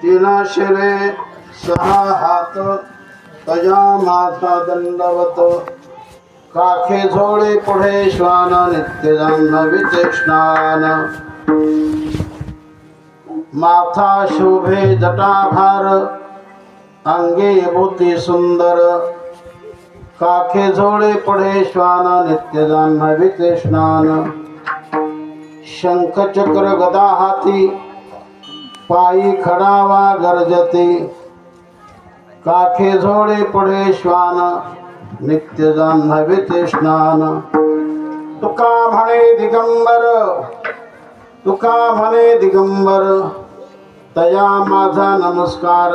तीन शिरे सहा हात तया माथा दंडवत काखे झोळे पुढे श्वान नित्य जान्हवीचे स्नान माथा शोभे जटाभार अंगे भूती सुंदर काखे झोळे पुढे श्वान नित्य जान्हवीचे स्नान शंख चक्र गदा हाती पायी खडावा गर्जते काखे झोळे पुढे श्वान नित्य जान्हवीचे स्नान तुका म्हणे दिगंबर तया माझा नमस्कार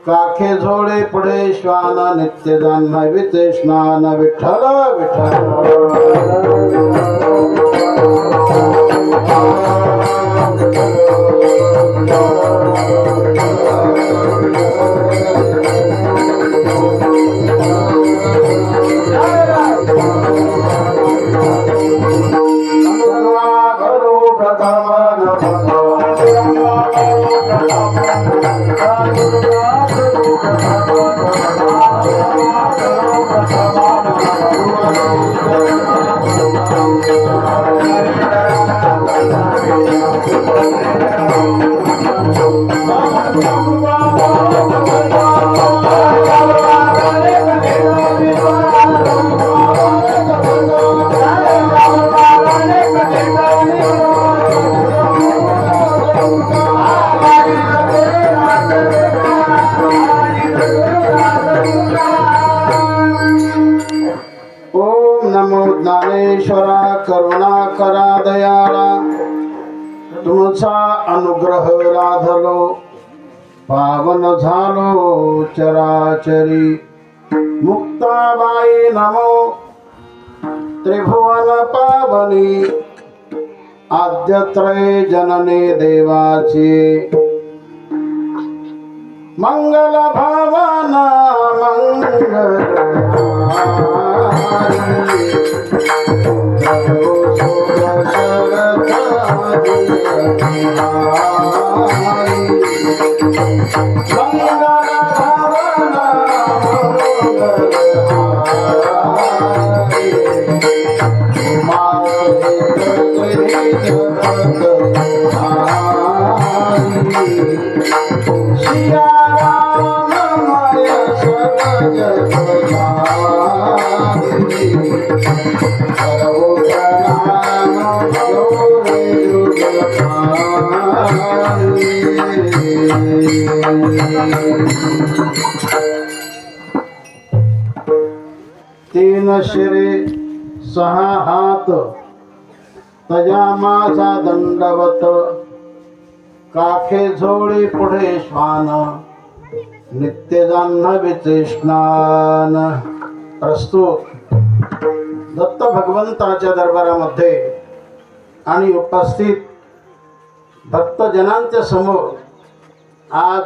काखे झोळे पुढे श्वान नित्य जान्हवीचे स्नान विठ्ठल ज्ञानेश्वरा करुणा करा दयाळा तुमचा अनुग्रह लाधलो पावन झालो चराचरी मुक्ताबाई नमो त्रिभुवन पावनी आद्यत्रय जनने देवाची मंगल भावना मंगल तीन शिरे सहा हात तया माझा दंडवत काखे झोळी पुढे श्वान नित्य जान्हवीचे स्नान. प्रस्तुत दत्त भगवंताच्या दरबारामध्ये आणि उपस्थित भक्तजनांच्या समोर आज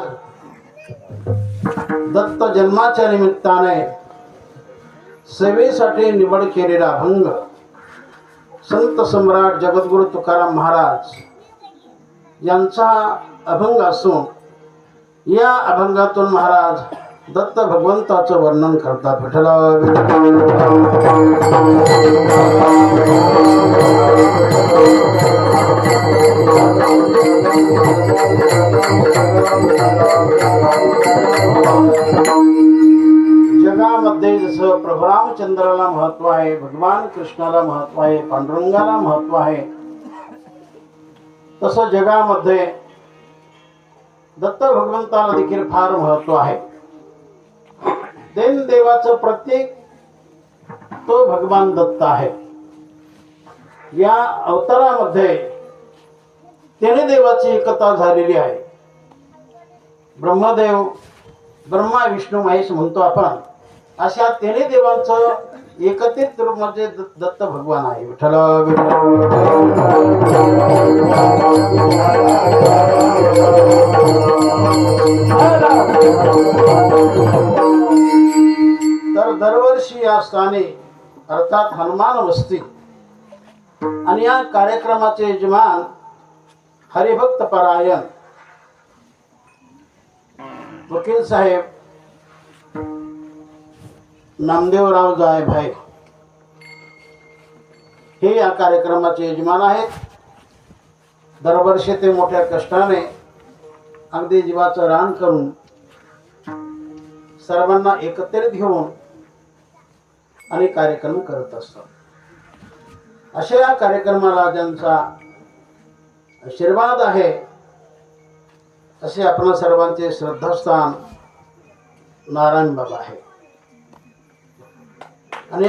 दत्त जन्माच्या निमित्ताने सेवेसाठी निवड केलेला अभंग संत सम्राट जगद्गुरु तुकाराम महाराज यांचा अभंग असून या अभंगातून महाराज दत्त भगवंताचं वर्णन करतात. विठ्ठल जगामध्ये जसं प्रभू रामचंद्राला महत्व आहे, भगवान कृष्णाला महत्व आहे, पांडुरंगाला महत्व आहे, तसं जगामध्ये दत्त भगवंताला देखील फार महत्व आहे. देवाचं प्रत्येक तो भगवान दत्त आहे. या अवतारामध्ये तेने देवाची एकता झालेली आहे. ब्रह्मदेव, ब्रह्मा विष्णू महेश म्हणतो आपण, अशा तेने देवांचं एकत्रित रूप म्हणजे दत्त भगवान आहे. विठ्ठल तर दरवर्षी या स्थानी अर्थात हनुमान वस्ती आणि या कार्यक्रमाचे यजमान हरिभक्त परायण वकील साहेब नामदेवराव जायभाई हे या कार्यक्रमाचे यजमान आहेत. दरवर्षी ते मोठ्या कष्टाने अगदी जीवाचं रान करून सर्वांना एकत्रित घेऊन आणि कार्यक्रम करत असतात. अशा या कार्यक्रमाला ज्यांचा आशीर्वाद आहे असे आपणा सर्वांचे श्रद्धास्थान नारायण बाबा आहे. आणि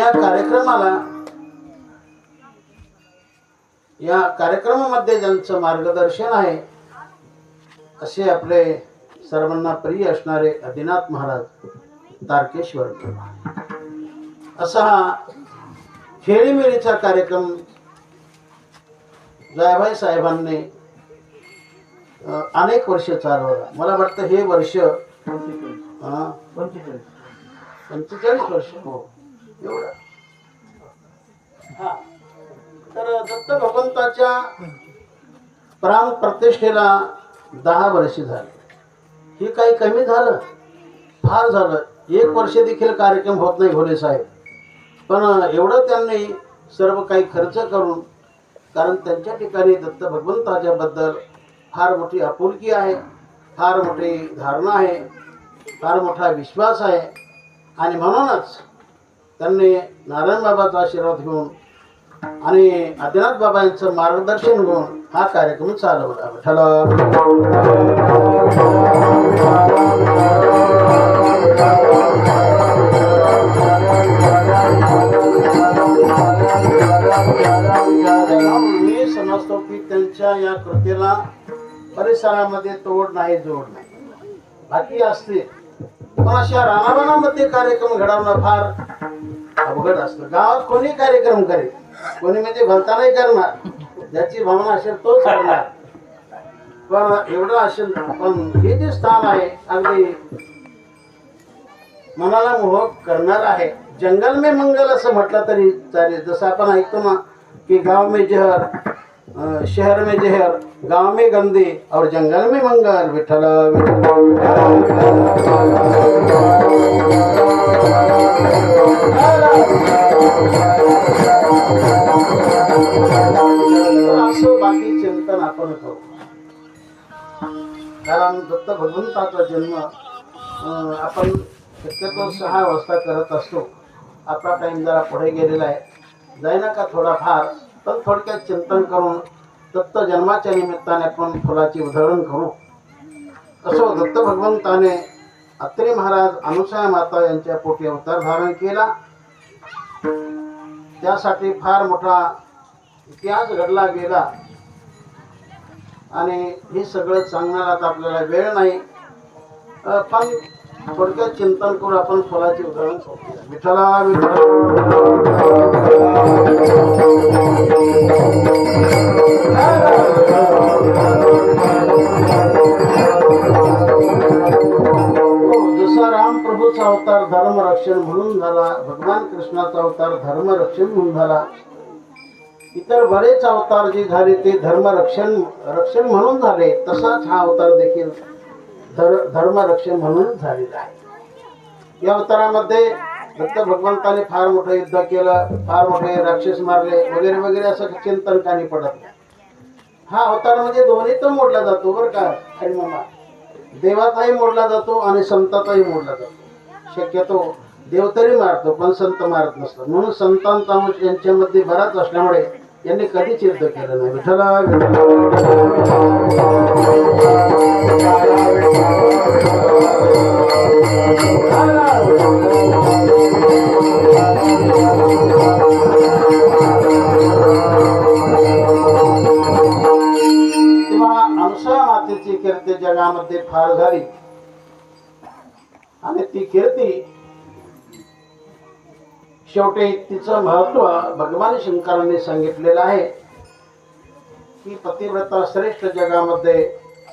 या कार्यक्रमामध्ये ज्यांचं मार्गदर्शन आहे असे आपले सर्वांना प्रिय असणारे आदिनाथ महाराज तारकेश्वर. असा हा खेळीमेळीचा कार्यक्रम जायभाई साहेबांनी अनेक वर्ष चालवला. मला वाटतं हे वर्ष 45 वर्ष हो एवढं. हा तर दत्त भगवंताच्या प्राण प्रतिष्ठेला 10 वर्ष झाले. हे काही कमी झालं? फार झालं. 1 वर्ष देखील कार्यक्रम होत नाही घोले साहेब. पण एवढं त्यांनी सर्व काही खर्च करून, कारण त्यांच्या ठिकाणी दत्त भगवंताच्या बद्दल फार मोठी आपुलकी आहे, फार मोठी धारणा आहे, फार मोठा विश्वास आहे. आणि म्हणूनच त्यांनी नारायण बाबाचा आशीर्वाद घेऊन आणि आदिनाथ बाबा यांचं मार्गदर्शन घेऊन हा कार्यक्रम चालवला. मी समजतो की त्यांच्या या कृतीला परिसरामध्ये तोड नाही, जोड नाही. बाकी असते पण अशा रानावनामध्ये कार्यक्रम घडवणं फार अवघड असतं. गावात कोणी कार्यक्रम करेल, कोणी म्हणजे भलता नाही करणार, ज्याची भावना असेल तोच करणार. पण एवढं असेल. पण हे जे स्थान आहे अगदी मनाला मोहक करणार आहे. जंगल में मंगल असं म्हटलं तरी चालेल. जसं आपण ऐकतो ना की गाव में जहर, शहर में जहर, गाव में गंदे और जंगल में मंगल. विठ्ठल असं बाकी चिंतन आपण करू. कारण दत्त भगवंताचा जन्म आपण शक्यतो 6 वाजता करत असतो. आपला टाइम जरा पुढे गेलेला आहे, जाईना का थोडाफार. पण थोडक्यात चिंतन करून दत्त जन्माच्या निमित्ताने आपण फुलाची उधळण करू. असो दत्त भगवंताने अत्रे महाराज अनुसूया माता यांच्या पोटी अवतार धारण केला. त्यासाठी फार मोठा इतिहास घडला गेला आणि हे सगळं सांगण्याला आपल्याला वेळ नाही. पण थोडक्यात चिंतन करून आपण फुलाची उधळण करूया. विठ्ठला जसा राम प्रभूचा अवतार धर्मरक्षण म्हणून झाला, भगवान कृष्णाचा अवतार धर्मरक्षण म्हणून झाला, इतर बरेच अवतार जे झाले ते धर्मरक्षण म्हणून झाले, तसाच हा अवतार देखील धर्मरक्षण म्हणून झालेला आहे. या अवतारामध्ये दत्त भगवंताने फार मोठं युद्ध केलं, फार मोठे राक्षस मारले वगैरे वगैरे असं चिंतन काही पडत नाही. हा अवतार म्हणजे दोन्ही तर मोडला जातो बरं का हरिमामा. देवाचाही मोडला जातो आणि संताचाही मोडला जातो. शक्यतो देव तरी मारतो पण संत मारत नसतो. म्हणून संतांचा अंश यांच्यामध्ये बराच असल्यामुळे यांनी कधीच युद्ध केलं नाही. विठ्ठला तेव्हा अनुसूया मातेची कीर्ती जगामध्ये फार झाली आणि ती कीर्ती शेवटी तिचं महत्व भगवान शंकरांनी सांगितलेलं आहे की पतिव्रता श्रेष्ठ जगामध्ये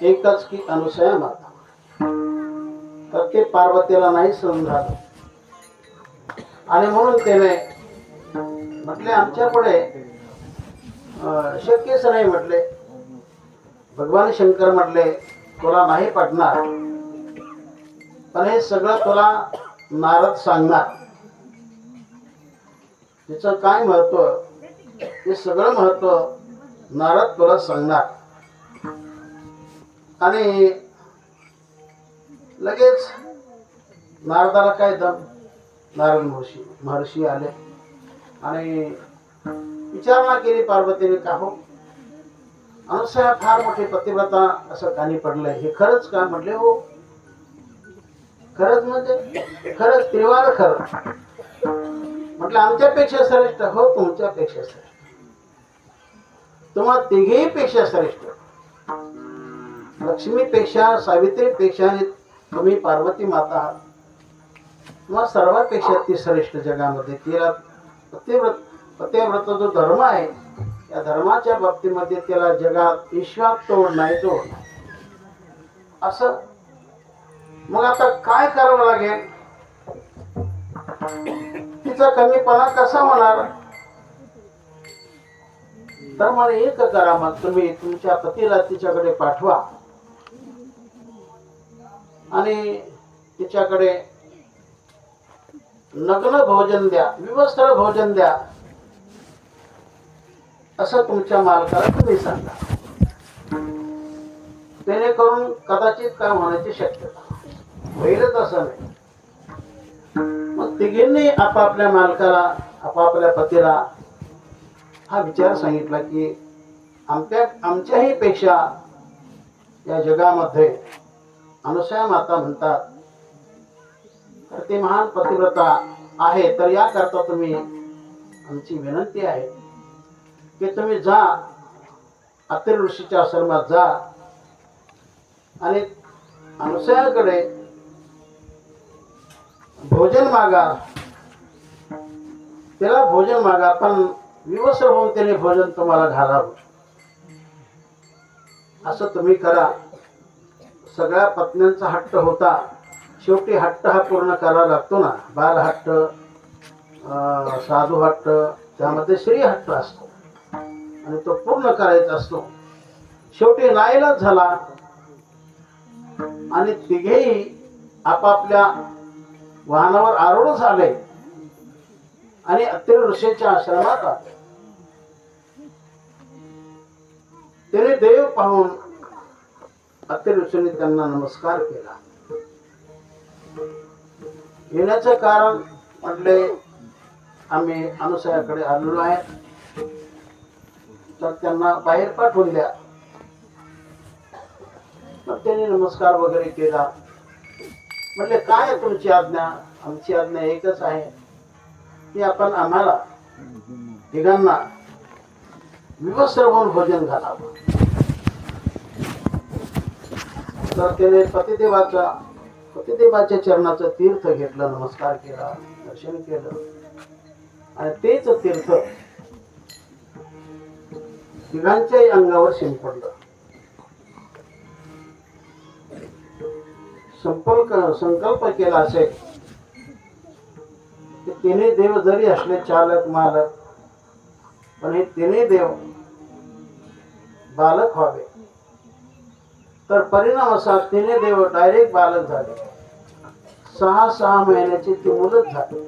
एकच की अनुसूया माता. तर ते पार्वतीला नाही सहन झालं आणि म्हणून त्याने म्हटले आमच्या पुढे शक्यच नाही. म्हटले भगवान शंकर म्हटले तुला नाही पटणार पण हे सगळं तुला नारद सांगणार. तिचं काय महत्व, हे सगळं महत्व नारद तुला सांगणार. आणि लगेच नारदाला काय दम, नारद महर्षी आले आणि विचारणा केली पार्वतीने, का हो अनुसया फार मोठी पतिव्रता असं कानी पडलंय, हे खरंच का? म्हटले हो खरंच, म्हणजे खरंच, त्रिवार खरं. म्हटलं आमच्यापेक्षा श्रेष्ठ? हो तुमच्यापेक्षा श्रेष्ठ, तुम्हा तिघेही पेक्षा श्रेष्ठ. लक्ष्मीपेक्षा, सावित्रीपेक्षा तुम्ही पार्वती माता आहात. मग सर्वांपेक्षा ती श्रेष्ठ जगामध्ये. तिला पतिव्रत जो धर्म आहे, या धर्माच्या बाबतीमध्ये त्याला जगात विश्वात तोड नाही, तोड असं. मग आता काय करावं लागेल? तिचा कमीपणा कसा होणार? तर मला एक करा, मग तुम्ही तुमच्या पतीला तिच्याकडे पाठवा आणि तिच्याकडे नग्न भोजन द्या, विवस्त्र भोजन द्या, असं तुमच्या मालकाला तुम्ही सांगा. जेणेकरून कदाचित काय होण्याची शक्यता, होईलच असं नाही. मग तिघींनी आपापल्या मालकाला, आपापल्या पतीला हा विचार सांगितला की आमच्याही पेक्षा या जगामध्ये अनुसया माता म्हणतात तर ते महान पतिव्रता आहे. तर याकरता तुम्ही, आमची विनंती आहे की तुम्ही जा, अत्रि ऋषीच्या आश्रमात जा आणि अनुसयाकडे भोजन मागा, त्याला भोजन मागा, पण विवस्त्र होऊन त्याने भोजन तुम्हाला घालावं, असं तुम्ही करा. सगळ्या पत्न्यांचा हट्ट होता, शेवटी हट्ट हा पूर्ण करावा लागतो ना. बाल हट्ट, साधू हट्ट, त्यामध्ये श्री हट्ट असतो आणि तो पूर्ण करायचा असतो. शेवटी नाईलाज झाला आणि तिघेही आपापल्या वाहनावर आरूढ झाले आणि अत्रि ऋषीच्या आश्रमात आले. त्याने देव पाहून अत्रि ऋषीने त्यांना नमस्कार केला. येण्याचं कारण म्हटले, आम्ही अनुसयाकडे आलेलो आहे, तर त्यांना बाहेर पाठवून द्या. मग त्यांनी नमस्कार वगैरे केला. म्हटले काय तुमची आज्ञा? आमची आज्ञा एकच आहे की आपण आम्हाला तिघांना विवस्त्र होऊन भोजन घालावं. तर त्याने पतिदेवाच्या चरणाचं तीर्थ घेतलं, नमस्कार केला, दर्शन केलं आणि तेच तीर्थ तिघांच्याही अंगावर शिंपडलं. संकल्प केला असेल की तिन्ही देव जरी असले चालक मालक, पण हे तिन्ही देव बालक व्हावे. तर परिणाम असा, तिन्ही देव डायरेक्ट बालक झाले. 6 महिन्याची ती मुलच झाली.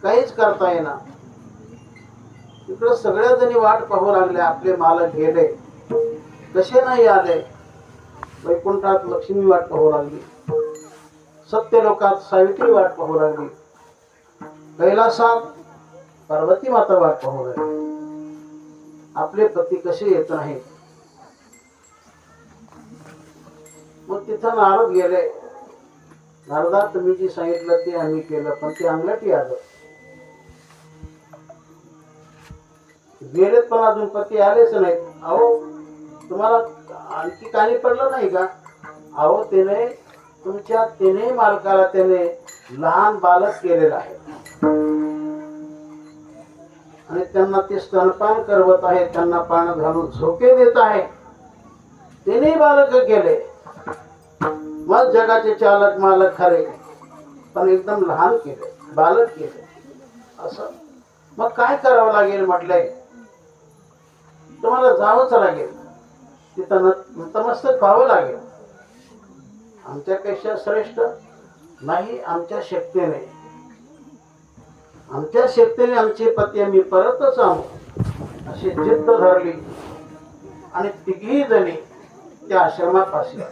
काहीच करता येईना. इकडं सगळ्या जणी वाट पाहू लागल्या, आपले मालक गेले, कसे नाही आले. वैकुंठात लक्ष्मी वाट पाहू लागली, सत्यलोकात सावित्री वाट पाहू लागली, कैलासात पार्वती माता वाट पाहू लागली. आपले पती कसे येत नाही. मग तिथं नारद गेले. नारदा, तुम्ही जी सांगितलं ते आम्ही केलं, पण ते अंगलटी आलं. गेलेत पण अजून पती आलेच नाहीत. अहो तुम्हाला आणखी काही पडलं नाही का? अहो त्याने तुमच्या तिन्ही मालकाला त्याने लहान बालक केलेलं आहे आणि त्यांना ते स्तनपान करवत आहे, त्यांना पान घालून झोके देत आहे. तिन्ही बालक केले. मग जगाचे चालक मालक खरे, पण एकदम लहान केले, बालक केले. असं मग काय करावं लागेल? म्हटलंय तुम्हाला जावंच लागेल, तिथं नतमस्तक व्हावं लागेल. आमच्यापेक्षा श्रेष्ठ नाही, आमच्या शक्तीने, आमच्या शक्तीने आमचे पती आम्ही परतच आणू अशी जिद्द धरली आणि तिघी जणी त्या आश्रमात बसल्या.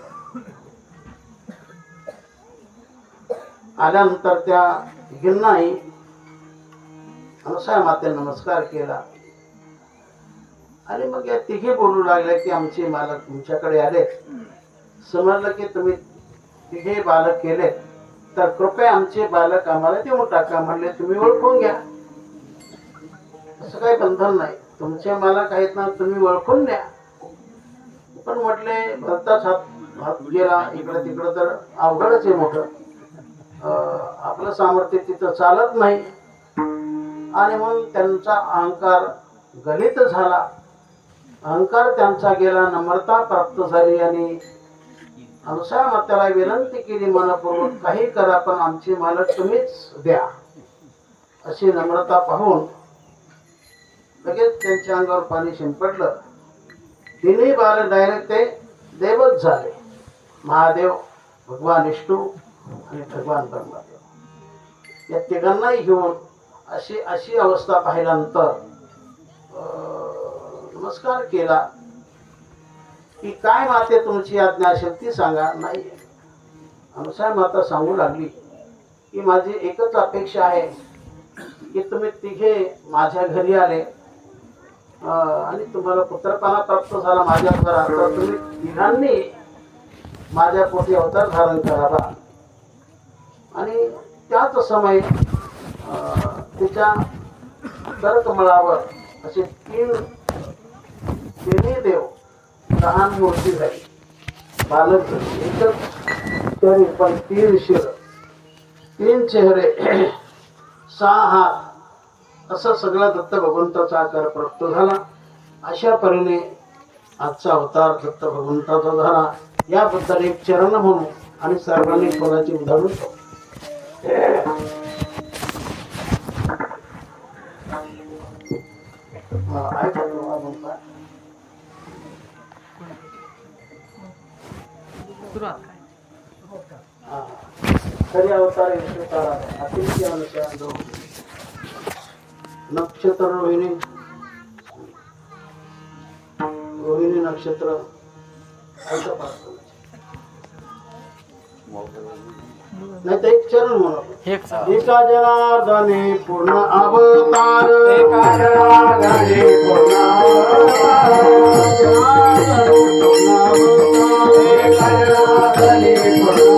आल्यानंतर त्या तिघींनाही अनुसूया माते नमस्कार केला आणि मग या तिघी बोलू लागल्या की आमचे मालक तुमच्याकडे आले, समजलं की तुम्ही तिघे बालक केले तर कृपया आमचे बालक आम्हाला देऊन टाका. म्हणले तुम्ही ओळखून घ्या, असं काही बंधन नाही, तुमचे मालक आहेत ना, तुम्ही ओळखून द्या. पण म्हटले भलताच हात गेला इकडे तिकडं तर अवघडच आहे मोठं, आपलं सामर्थ्य तिथं चालत नाही. आणि म्हणून त्यांचा अहंकार गलित झाला, अहंकार त्यांचा गेला, नम्रता प्राप्त झाली आणि अनुसूया मातेला विनंती केली मनपूर्वक, काही करा पण आमचे मालक तुम्हीच द्या. अशी नम्रता पाहून लगेच त्यांच्या अंगावर पाणी शिंपडलं. तिन्ही बाल डायरेक्ट ते देवच झाले, महादेव, भगवान विष्णू आणि भगवान ब्रह्मदेव. या तिघांनाही घेऊन अशी अवस्था पाहिल्यानंतर नमस्कार केला की काय माते तुमची आज्ञा असेल ती सांगा. नाही, अनुसूया माता सांगू लागली की माझी एकच अपेक्षा आहे की तुम्ही तिघे माझ्या घरी आले आणि तुम्हाला पुत्रपणा प्राप्त झाला माझ्या घरात, तर तुम्ही तिघांनी माझ्या पोटी अवतार धारण करावा. आणि त्याच समय तिच्या करकमळावर असे तिन्ही देव लहान मूर्ती झाली, बालक एकच शरीर पण तीन शिर, तीन चेहरे, 6 हात, असं सगळा दत्त भगवंताचा आकार प्राप्त झाला. अशा परीने आजचा अवतार दत्त भगवंताचा झाला. याबद्दल एक चरण म्हणून आणि सर्वांनी कोणाची उदाहरण खरी अवतार अतिशय अनुसार नक्षत्र रोहिणी नक्षत्र नाही तर एक चरण म्हणून एका जनार्दने पूर्ण अवतार, एका जनार्दने पूर्ण अवतार, एका जनार्दने पूर्ण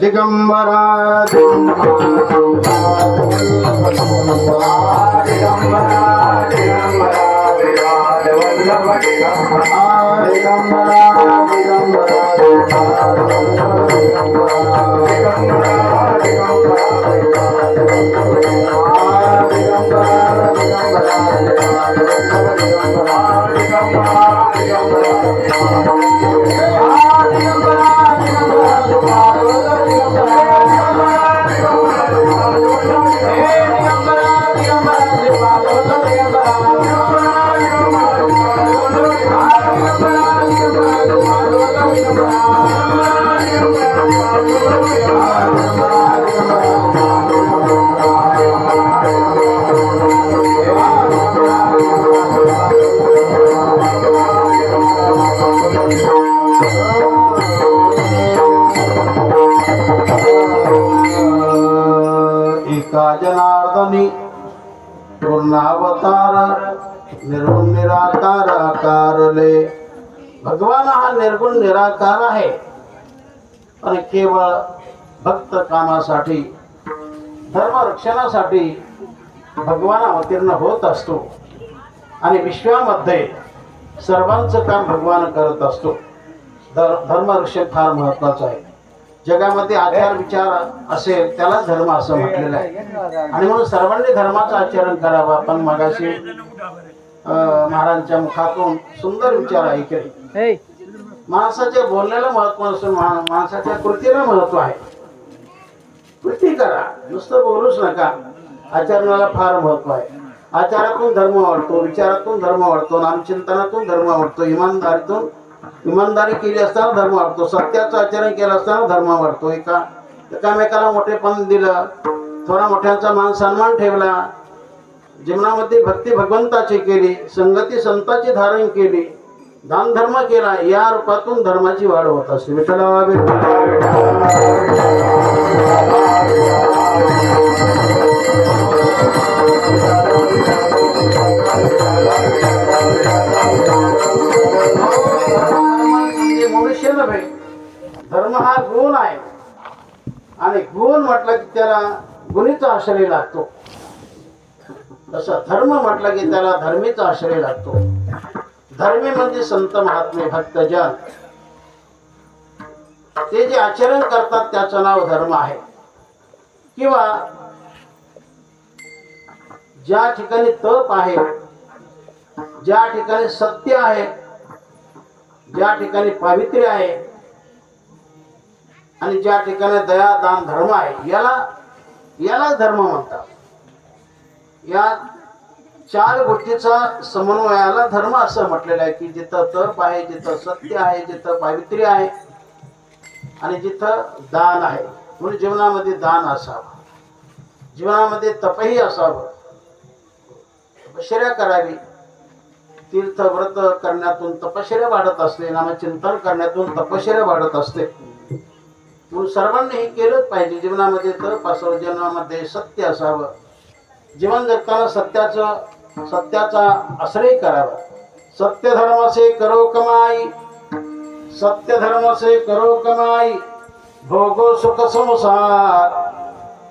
दिगंबरा जनार्दनी पूर्णावतार निर्गुण निराकार आकारले भगवान हा निर्गुण निराकार आहे, पण केवळ भक्त कामासाठी धर्म रक्षणासाठी भगवान अवतीर्ण होत असतो आणि विश्वामध्ये सर्वांचं काम भगवान करत असतो. धर्मरक्षण फार महत्वाचं आहे. जगामध्ये आचार विचार असेल त्याला धर्म असं म्हटलेलं आहे आणि म्हणून सर्वांनी धर्माचं आचरण करावं. आपण मगाशी महाराजांच्या मुखातून सुंदर विचार ऐकले. माणसाच्या बोलण्याला महत्व नसून माणसाच्या कृतीला महत्व आहे. कृती करा, नुसतं बोलूच नका. आचरणाला फार महत्व आहे. आचारातून धर्म वाढतो, विचारातून धर्म वाढतो, नामचिंतनातून धर्म वाढतो, इमानदारी केली असताना धर्म वाढतो, सत्याचं आचरण केलं असताना धर्म वाढतो. एकामेकाला मोठेपण दिलं, थोडा मोठ्यांचा मान सन्मान ठेवला, जीवनामध्ये भक्ती भगवंताची केली, संगती संताची धारण केली, दान धर्म केला, या रूपातून धर्माची वाढ होत असते. विठ्ठला मनुष्य नव्हे, धर्म हा गुण आहे आणि गुण म्हटलं की त्याला गुणीचा आश्रय लागतो. तसं धर्म म्हटलं की त्याला धर्मीचा आश्रय लागतो. धर्मी म्हणजे संत महात्मे भक्तजन, ते जे आचरण करतात त्याचं नाव धर्म आहे. किंवा ज्या ठिकाणी तप आहे, ज्या ठिकाणी सत्य आहे, ज्या ठिकाणी पावित्र्य आहे आणि ज्या ठिकाणी दया दान धर्म आहे, याला धर्म म्हणतात. या चार गोष्टीचा समन्वयाला धर्म असं म्हटलेलं आहे की जिथं तप आहे, जिथं सत्य आहे, जिथं पावित्र्य आहे आणि जिथं दान आहे. म्हणून जीवनामध्ये दान असावं, जीवनामध्ये तपही असावं, तपश्चर्या करावी. तीर्थ व्रत करण्यातून तपश्चर्या वाढत असते, नामचिंतन करण्यातून तपश्चर्या वाढत असते. म्हणून सर्वांनी हे केलंच पाहिजे. जीवनामध्ये तप असावं, जीवनामध्ये सत्य असावं, जीवन जगताना सत्याचा आश्रय करावा. सत्य धर्म से करो कमाई, सत्य धर्म से करो कमाई, भोगो सुख संसार,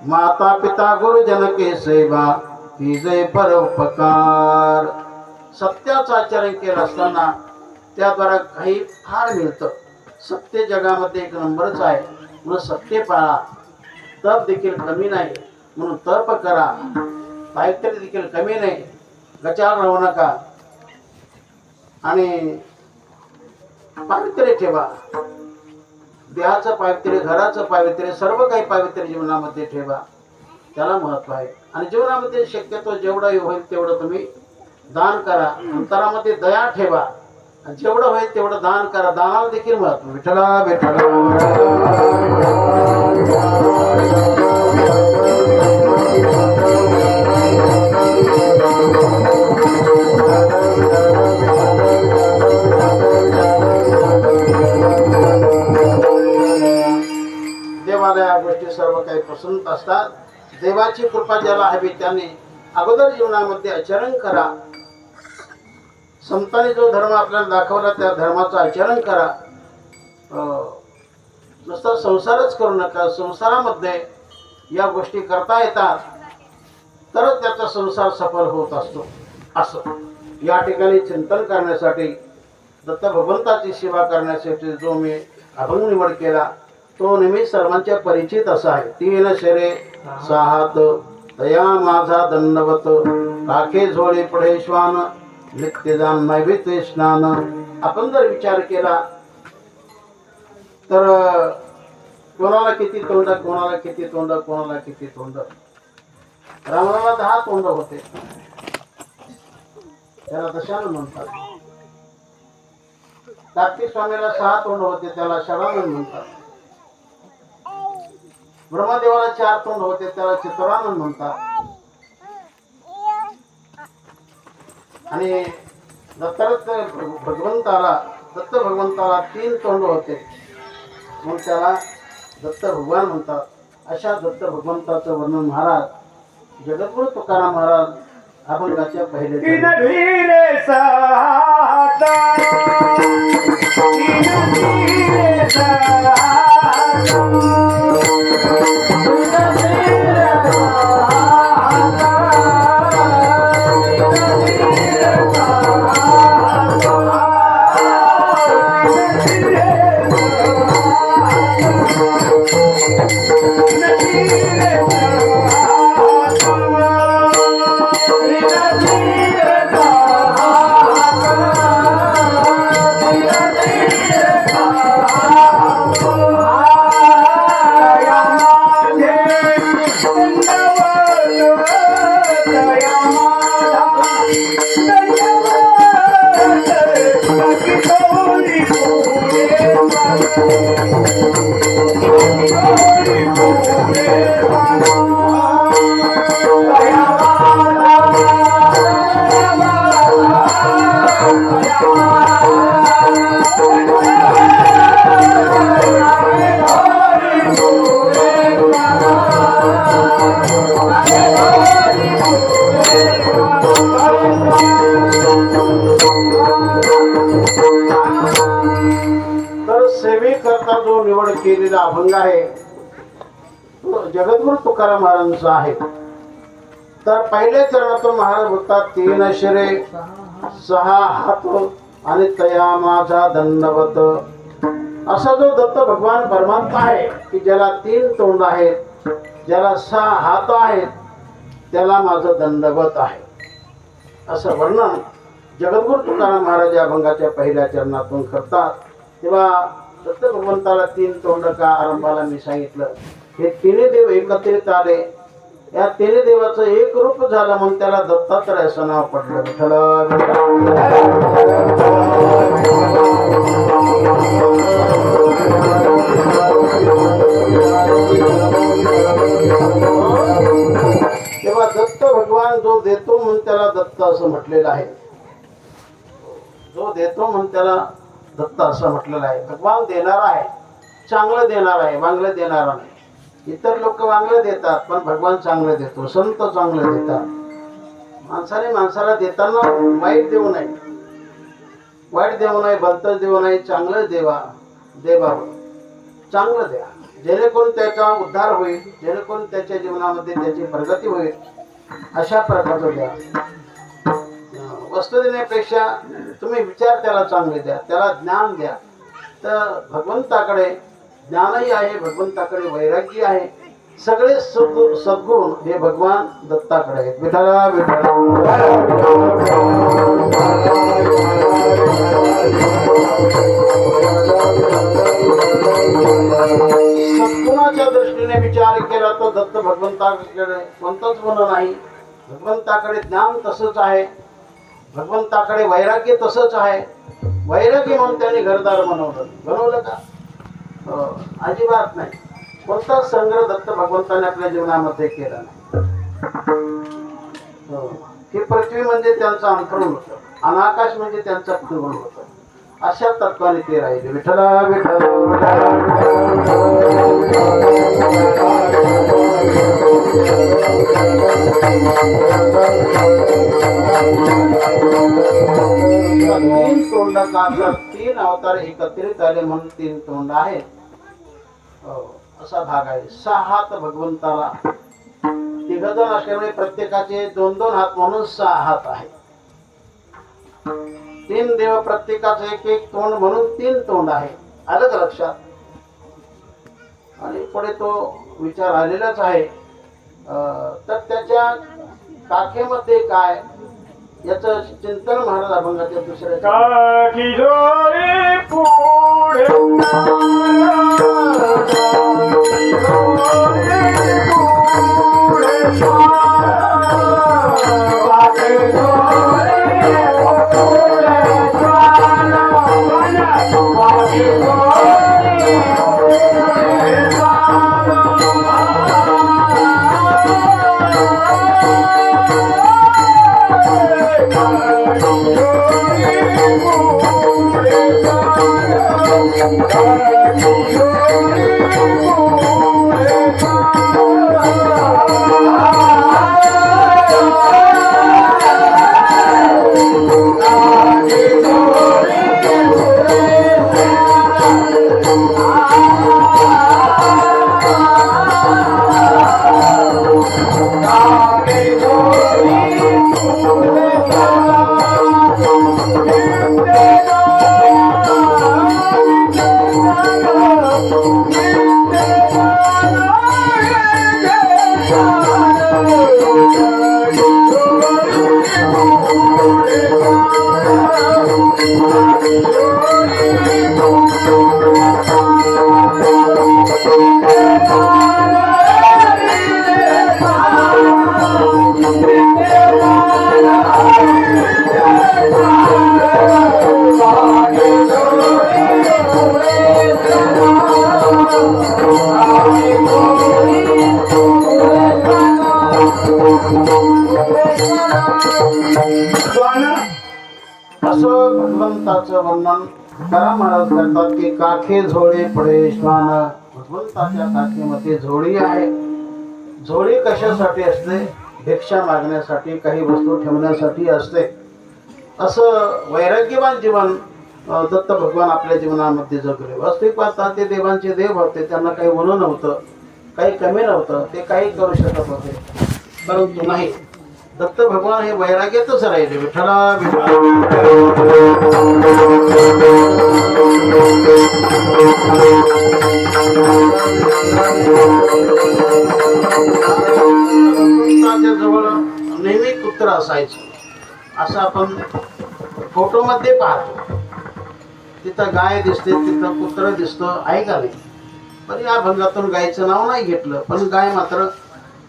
माता पिता गुरुजन के सेवा, कीजे परोपकार. सत्याचं आचरण केलं असताना त्याद्वारा काही फार मिळतं. सत्य जगामध्ये एक नंबरच आहे, म्हणून सत्य पाळा. तप देखील कमी नाही म्हणून तप करा. पावित्र्य देखील कमी नाही, गचाळ राहू नका आणि पावित्र्य ठेवा. देहाचं पावित्र्य, घराचं पावित्र्य, सर्व काही पावित्र्य जीवनामध्ये ठेवा, त्याला महत्व आहे. आणि जीवनामध्ये शक्यतो जेवढं होईल तेवढं तुम्ही दान करा. अंतरामध्ये दया ठेवा, जेवढं होईल तेवढं दान करा. दानाला देखील महत्व. विठ्ठला विठ्ठला देवाला या गोष्टी सर्व काही पसंत असतात. देवाची कृपा ज्याला हवी त्याने अगोदर जीवनामध्ये आचरण करा. संतांनी जो धर्म आपल्याला दाखवला त्या धर्माचं आचरण करा. नुसता संसारच करू नका. संसारामध्ये या गोष्टी करता येतात तरच त्याचा संसार सफल होत असतो. असं या ठिकाणी चिंतन करण्यासाठी, दत्त भगवंताची सेवा करण्यासाठी जो मी अभंग निवड केला तो नेहमी सर्वांच्या परिचित असा आहे. 3 शरे 6 हात तया माझा दंडवत, काखे झोळे पुढे श्वान, नित्यदान नैवेद्य स्नान. आपण जर विचार केला तर कोणाला किती तोंड, कोणाला किती तोंड, कोणाला किती तोंड. रावणाला 10 तोंड होते, त्याला दशानन म्हणतात. कार्तिक स्वामीला 6 तोंड होते, त्याला षडानन म्हणतात. ब्रह्मदेवाला 4 तोंड होते, त्याला चित्रानन म्हणतात. आणि दत्त भगवंताला 3 तोंड होते म्हणून त्याला दत्त भगवान म्हणतात. अशा दत्त भगवंताचं वर्णन महाराज जगद्गुरु तुकाराम महाराज अभंगाच्या पहिले तर सेवे करता जो निवड केलेला अभंग आहे तो जगद्गुरु तुकाराम महाराजांचा आहे. तर पहिल्या चरणातून महाराज होतात 3 शिरे 6 हात आणि तया माझा दंडवत. असा जो दत्त भगवान परमात्मा आहे की ज्याला 3 तोंड आहेत, ज्याला 6 हात आहेत, त्याला माझं दंडवत आहे, असं वर्णन जगद्गुरु तुकाराम महाराज या अभंगाच्या पहिल्या चरणातून करतात. तेव्हा दत्त भगवंताला 3 तोंड का आरंभाला मी सांगितलं. हे 3 देव एकत्रित आले, या 3 देवाचं एक रूप झालं म्हणून त्याला दत्तात्रय असं नाव पडलं. तेव्हा दत्त भगवान जो देतो म्हणून त्याला दत्त असं म्हटलेलं आहे. जो देतो म्हणून त्याला दत्त असं म्हटलेलं आहे. भगवान देणारा आहे, चांगलं देणार आहे, वांगलं देणारा नाही. इतर लोक वांगलं देतात पण भगवान चांगलं देतो, संत चांगलं देतात. माणसाने माणसाला देताना वाईट देऊ नये, वाईट देऊ नये, भलतंच देऊ नये, चांगलं देवावं, चांगलं द्या, जेणेकरून त्याचा उद्धार होईल, जेणेकरून त्याच्या जीवनामध्ये त्याची प्रगती होईल, अशा प्रकारचं द्या. वस्तू देण्यापेक्षा तुम्ही विचार त्याला चांगले द्या, त्याला ज्ञान द्या. तर भगवंताकडे ज्ञानही आहे, भगवंताकडे वैराग्य आहे, सगळे सद्गुण हे भगवान दत्ताकडे आहेत. विठ्ठला विठ्ठला. सद्गुणाच्या दृष्टीने विचार केला तर दत्त भगवंताकडे कोणतंच गुण नाही. भगवंताकडे ज्ञान तसंच आहे, भगवंताकडे वैराग्य तसंच आहे. वैराग्य म्हणून त्यांनी घरदार बनवलं का? अजिबात नाही. कोणताच संग्रह दत्त भगवंताने आपल्या जीवनामध्ये केला नाही. ही पृथ्वी म्हणजे त्यांचं अंतरण होतं आणि आकाश म्हणजे त्यांचं अंतरण होतं. अशा तत्वाने ते राहिले. विठ्ठला विठ्ठल. तीन तोंड का, 3 अवतार एकत्रित आले म्हणून 3 तोंड आहेत, असा भाग आहे. 6 हात भगवंताला, 3 जण असल्यामुळे प्रत्येकाचे 2-2 हात म्हणून 6 हात आहेत. 3 देव प्रत्येकाचं 1-1 तोंड म्हणून 3 तोंड आहे. आलं का लक्षात? आणि पुढे तो विचार आलेलाच आहे. तर त्याच्या काखेमध्ये काय याचं चिंतन महाराज अभंगाच्या दुसऱ्या काठी जोडी पुढे असं भगवंताचं वर्णन तुकाराम महाराज करतात की काखे झोळे पडे श्वान. भगवंताच्या काखेमध्ये झोळी आहे. झोळी कशासाठी असते? भिक्षा मागण्यासाठी, काही वस्तू ठेवण्यासाठी असते. असं वैराग्यवान जीवन दत्त भगवान आपल्या जीवनामध्ये जगले. वास्तविक पाहता ते देवांचे देव होते. त्यांना काही उणं नव्हतं, काही कमी नव्हतं. ते काही करू शकत होते, परंतु नाही, दत्त भगवान हे वैराग्यातच राहिले. विठ्ठला जवळ नेहमी कुत्र असायचं, असं आपण फोटोमध्ये पाहतो. तिथं गाय दिसते, तिथं कुत्र दिसतं, आहे का नाही? पण या भंगातून गायचं नाव नाही घेतलं, पण गाय मात्र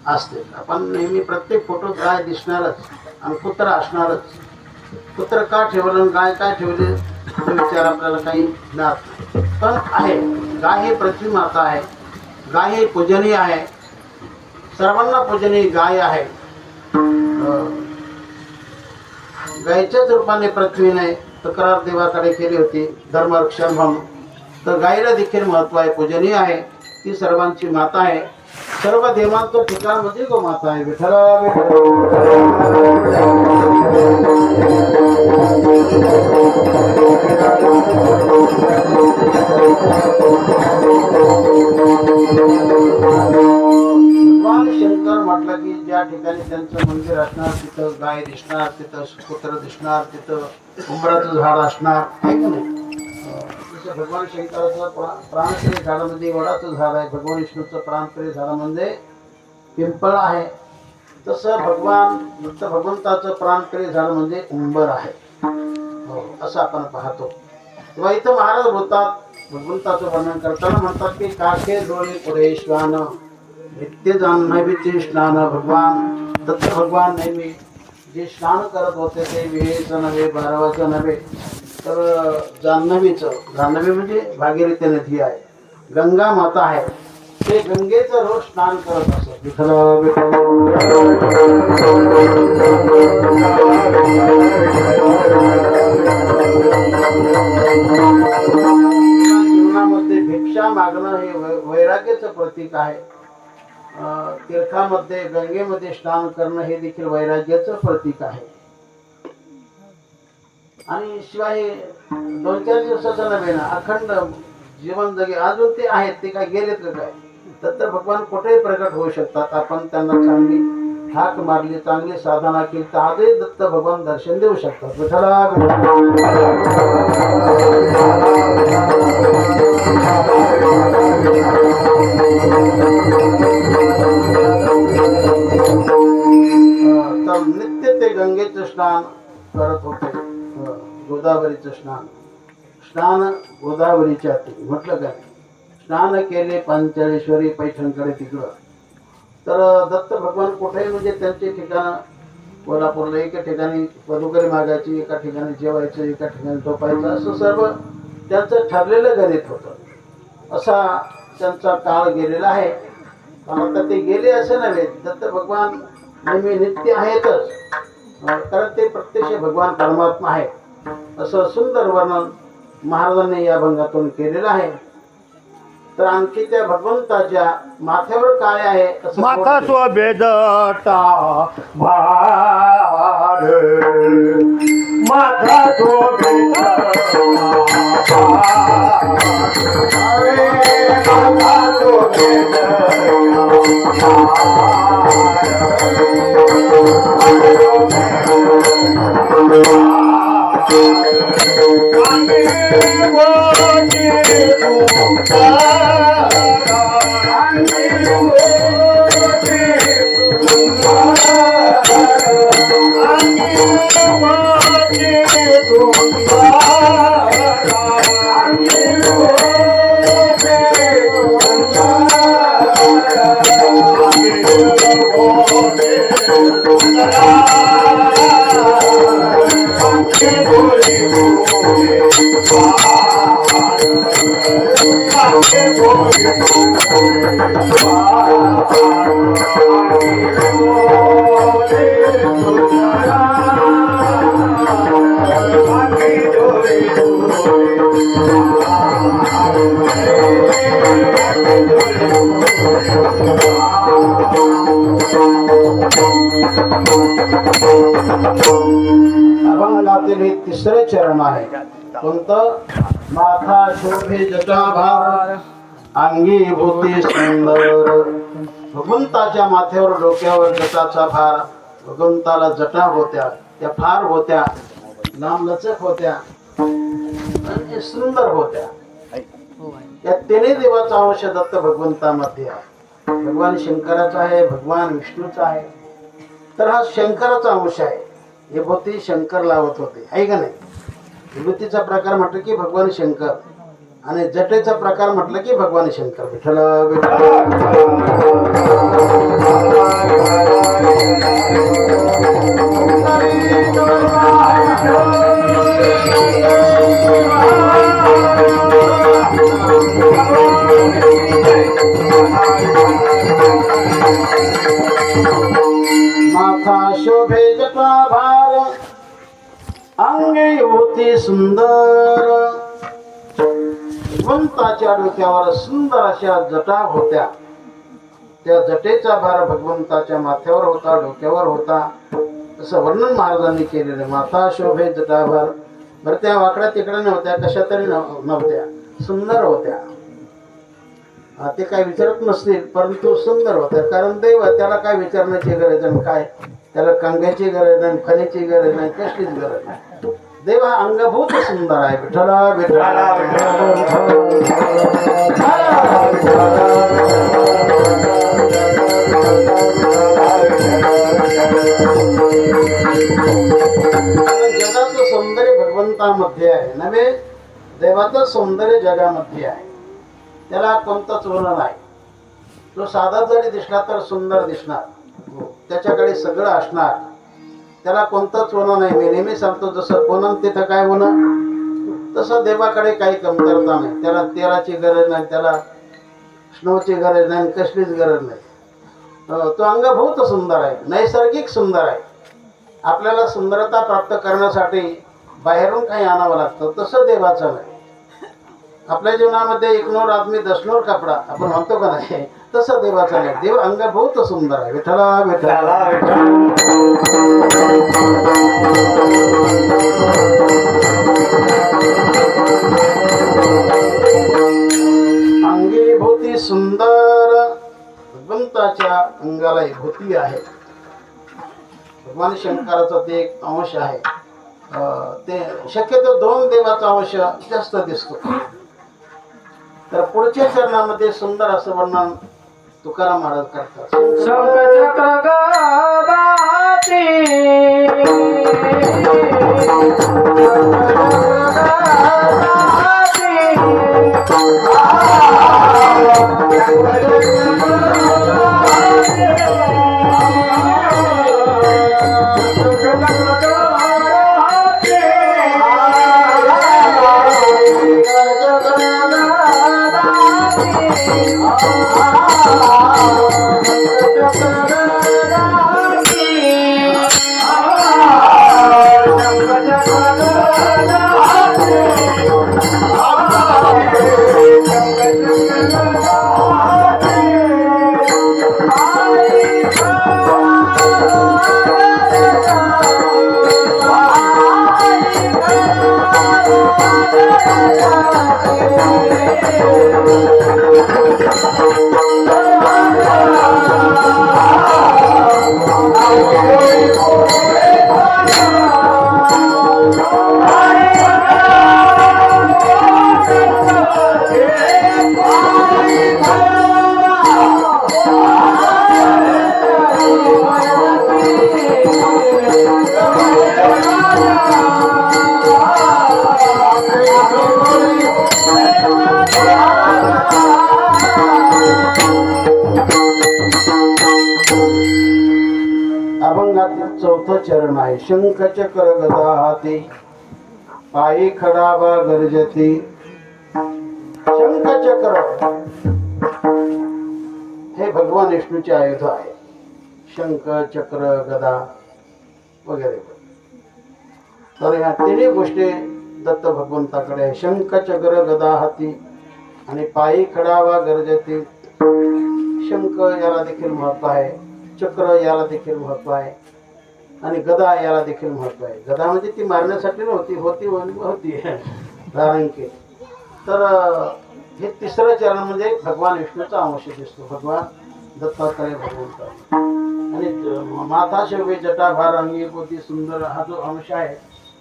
असते. आपण नेहमी प्रत्येक फोटोत गाय दिसणारच आणि कुत्र असणारच. कुत्र का ठेवलं आणि गाय का ठेवली हा विचार आपल्याला काही ज्ञात नाही. पण आहे, गाय ही पृथ्वी माता आहे. गाय ही पूजनीय आहे, सर्वांना पूजनीय गाय आहे. गायच्याच रूपाने पृथ्वीने तक्रार देवाकडे केली होती धर्मरक्षण म्हणून. तर गायीला देखील महत्व आहे, पूजनीय आहे. ती सर्वांची माता आहे. सर्व देवांचं ठिकाण म्हणजे गोमाता आहे. विठ्ठला भगवान शंकर म्हटलं की ज्या ठिकाणी त्यांचं मंदिर असणार तिथं गाय दिसणार, तिथं कुत्र दिसणार, तिथं उंबराचं झाड असणार, आहे का नाही? भगवान शंकराचं प्राणप्रिय झाडामध्ये वडाचं झाड आहे. भगवान विष्णूचं प्राणप्रिय झाडामध्ये पिंपळ आहे. तसं दत्त भगवंताचं प्राणप्रिय झाड म्हणजे उंबर आहे. असं आपण पाहतो. तेव्हा इथं महाराज बोलतात, भगवंताचं वर्णन करताना म्हणतात की काखे डोळे पुढे श्वान, नित्य जान्हवीचे स्नान. भगवान दत्त भगवान नेहमी जे स्नान करत होते ते विहेचं नव्हे, भैरवाचं नव्हे, तर जान्हवीचं. जान्हवी म्हणजे भागीरथी नदी आहे, गंगा माता आहे. ते गंगेचं रोज स्नान करत असत. जीवनामध्ये भिक्षा मागणं हे वैराग्याचं प्रतीक आहे. तीर्थामध्ये गंगेमध्ये स्नान करणं हे देखील वैराग्याचं प्रतीक आहे. आणि शिवाय 2-4 दिवसाचं नव्हे ना, अखंड जीवन जगे. अजून ते आहेत, ते काय गेलेत का काय? दत्त भगवान कुठेही प्रकट होऊ शकतात. आपण त्यांना चांगली हाक मारली, चांगली साधना केली तर आजही दत्त भगवान दर्शन देऊ शकतात. विठ्ठला तर नित्य ते गंगेचं स्नान करत होते. गोदावरीचं स्नान गोदावरीच्या ती म्हटलं काय, स्नान केले पंचळेश्वरी पैठणकडे तिकडं. तर दत्त भगवान कुठेही म्हणजे त्यांचे ठिकाण कोल्हापूरला एका ठिकाणी पदुकरी मागायची, एका ठिकाणी जेवायचं, एका ठिकाणी झोपायचं, असं सर्व त्यांचं ठरलेलं गणित होतं. असा त्यांचा काळ गेलेला आहे. पण आता ते गेले असं नव्हे, दत्त भगवान नेहमी नित्य आहेतच, कारण ते प्रत्यक्ष भगवान परमात्मा आहे. असं सुंदर वर्णन महाराजांनी या भंगातून केलेलं आहे. तर आणखी त्या भगवंताच्या माथ्यावर काय आहे? माथा बेदता भार, माथा Thank you. तिसरे चरण आहे कोणतं? माथा शोभे जटाभार अंगी भूती सुंदर. भगवंताच्या माथ्यावर डोक्यावर जटाचा भार. भगवंताला जटा होत्या, त्या फार होत्या, लांबलचक होत्या आणि सुंदर होत्या. या तिन्ही देवाचा अंश दत्त भगवंतामध्ये आहे. भगवान शंकराचा आहे, भगवान विष्णूचा आहे. तर हा शंकराचा अंश आहे. विभूती शंकर लावत होते, आहे का नाही? विभूतीचा प्रकार म्हटलं की भगवान शंकर आणि जटेचा प्रकार म्हटलं की भगवान शंकर. विठ्ठल माथा शोभे जटा भार अंगे होती सुंदर. भगवंताच्या डोक्यावर सुंदर अशा जटा होत्या. त्या जटेचा भार भगवंताच्या माथ्यावर होता, डोक्यावर होता. असं वर्णन महाराजांनी केलेलं. माथा शोभे जटाभार. बरं, त्या वाकड्या तिकडे नव्हत्या, कशा तरी नव्हत्या, सुंदर होत्या. ते काय विचारत नसतील परंतु सुंदर होत्या. कारण देव त्याला काय विचारण्याची गरज नाही, काय त्याला कंग्याची गरज नाही, फणीची गरज नाही, कसलीच गरज नाही. देव हा अंगभूत सुंदर आहे. विठ्ठला विठ्ठला जगाचं सौंदर्य भगवंतामध्ये आहे नव्हे, देवाचं सौंदर्य जगामध्ये आहे. त्याला कोणतंच वर्णन नाही. तो साधा जरी दिसला तर सुंदर दिसणार, त्याच्याकडे सगळं असणार. त्याला कोणतंच होणं नाही. मी नेहमी सांगतो, जसं कोणं तिथं काय होणं, तसं देवाकडे काही कमतरता नाही. त्याला तेलाची गरज नाही, त्याला स्नोची गरज नाही, कसलीच गरज नाही. तो अंगभूत सुंदर आहे, नैसर्गिक सुंदर आहे. आपल्याला सुंदरता प्राप्त करण्यासाठी बाहेरून काही आणावं लागतं, तसं देवाचं नाही. आपल्या जीवनामध्ये एक नोट आदमी 10 नोट कपडा आपण म्हणतो का नाही, तसं देवाचं नाही. देव अंगभूत सुंदर आहे. विठ्ठला विठ्ठला अंगी भूती सुंदर. भगवंताच्या अंगाला भूती आहे. भगवान शंकराचा ते एक अंश आहे. ते शक्यतो 2 देवाचा अंश जास्त दिसतो. तर पुढच्या चरणामध्ये सुंदर असं वर्णन तुकाराम महाराज करतात. अभंगातील 4थं चरण आहे. शंख चक्र गदा हाती पायी खडावा गर्जती. शंख चक्र हे भगवान विष्णूचे आयुध आहे. शंख चक्र गदा वगैरे. तर ह्या तिन्ही गोष्टी दत्त भगवंताकडे आहे. शंख चक्र गदा हाती आणि पायी खडावा गर्जती. शंख याला देखील महत्व आहे, चक्र याला देखील महत्व आहे. आणि गदा याला देखील महत्व आहे. गदा म्हणजे ती मारण्यासाठी नव्हती, होती धारणके. तर हे तिसरं चरण म्हणजे भगवान विष्णूचा अंश दिसतो, भगवान दत्तात्रय भगवंत. आणि माथा शोभे जटाभार अंगी पोती सुंदर हा जो अंश आहे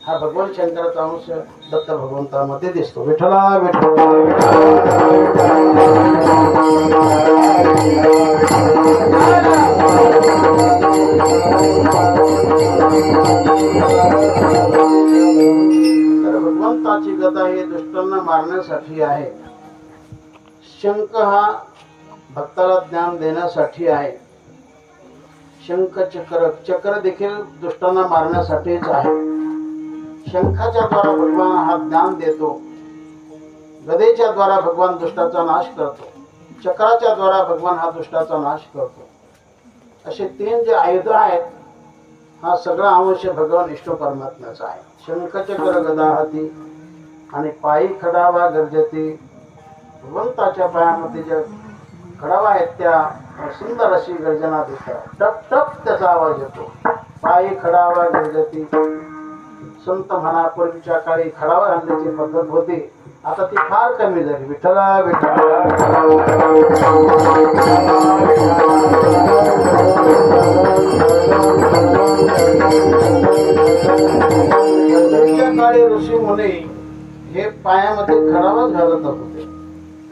हा भगवान शंकराचा अंश दत्त भगवंतामध्ये दिसतो. विठ्ठला विठ्ठला तर भगवंताची गदा हे दुष्टांना मारण्यासाठी आहे. शंख हा भक्ताला ज्ञान देण्यासाठी आहे. शंख चक्र देखील दुष्टांना मारण्यासाठीच आहे. शंखाच्या द्वारा भगवान हा ज्ञान देतो, गदेच्या द्वारा भगवान दुष्टाचा नाश करतो, चक्राच्या द्वारा भगवान हा दुष्टाचा नाश करतो. असे तीन जे आयुध आहेत हा सगळा अंश भगवान विष्णू परमात्म्याचा आहे. शंखचक्र गदा हाती आणि पायी खडावा गर्जती. भगवंताच्या पायामध्ये ज्या खडावा आहेत त्या सुंदर अशी गर्जना दिसतात. टप टप त्याचा आवाज येतो. पायी खडावा गर्जती. संत म्हणा पूर्वीच्या काळी खडावा घालण्याची पद्धत होती, आता ती फार कमी झाली. विठ्ठला विठ्ठला पूर्वीच्या काळी ऋषी मुनी हे पायामध्ये खडावाच घालत होते.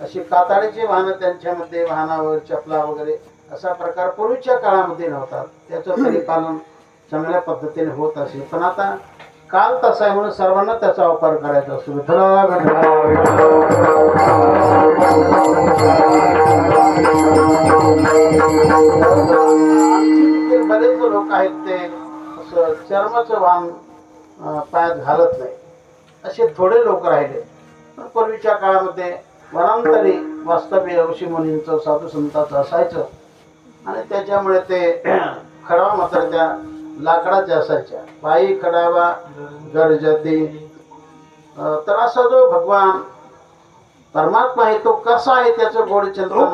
अशी कातडीची वाहनं त्यांच्यामध्ये, वाहनावर चपला वगैरे असा प्रकार पूर्वीच्या काळामध्ये नव्हता. त्याचं तरी पालन चांगल्या पद्धतीने होत असे. पण आता काल तसा आहे म्हणून सर्वांना त्याचा वापर करायचा असतो. विठ्ठला बरेच लोक आहेत ते असं चर्माचं वाहन पायात घालत नाही, असे थोडे लोक राहिले. पण पूर्वीच्या काळामध्ये वनांतरी वास्तव्य ऋषी मुनींचं, साधू संतांचं असायचं आणि त्याच्यामुळे ते खडावा मात्र त्या लाकडाच्या असायच्या. पायी खडावा गर्जती. तर असा जो भगवान परमात्मा आहे तो कसा आहे त्याचं गोड चंद्र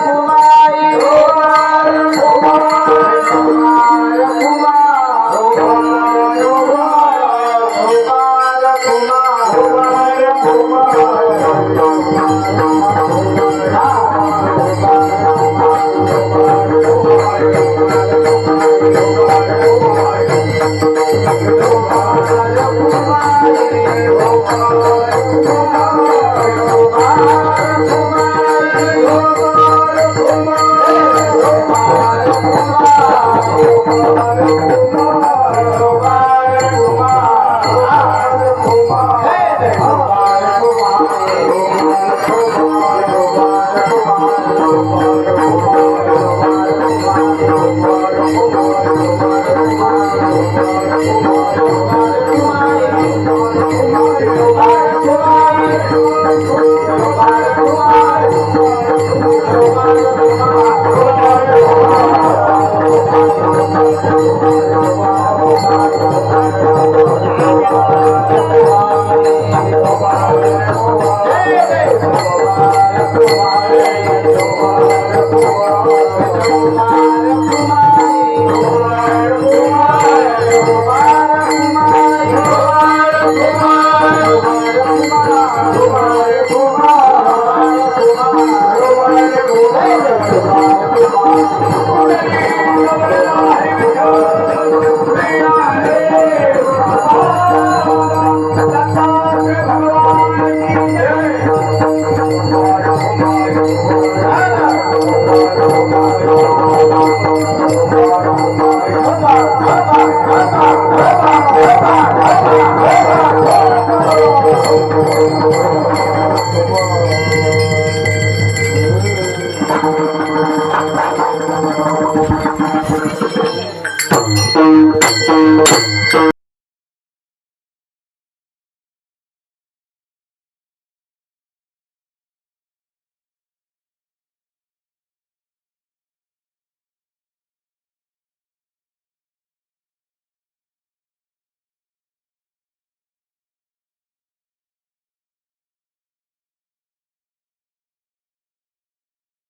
कुमार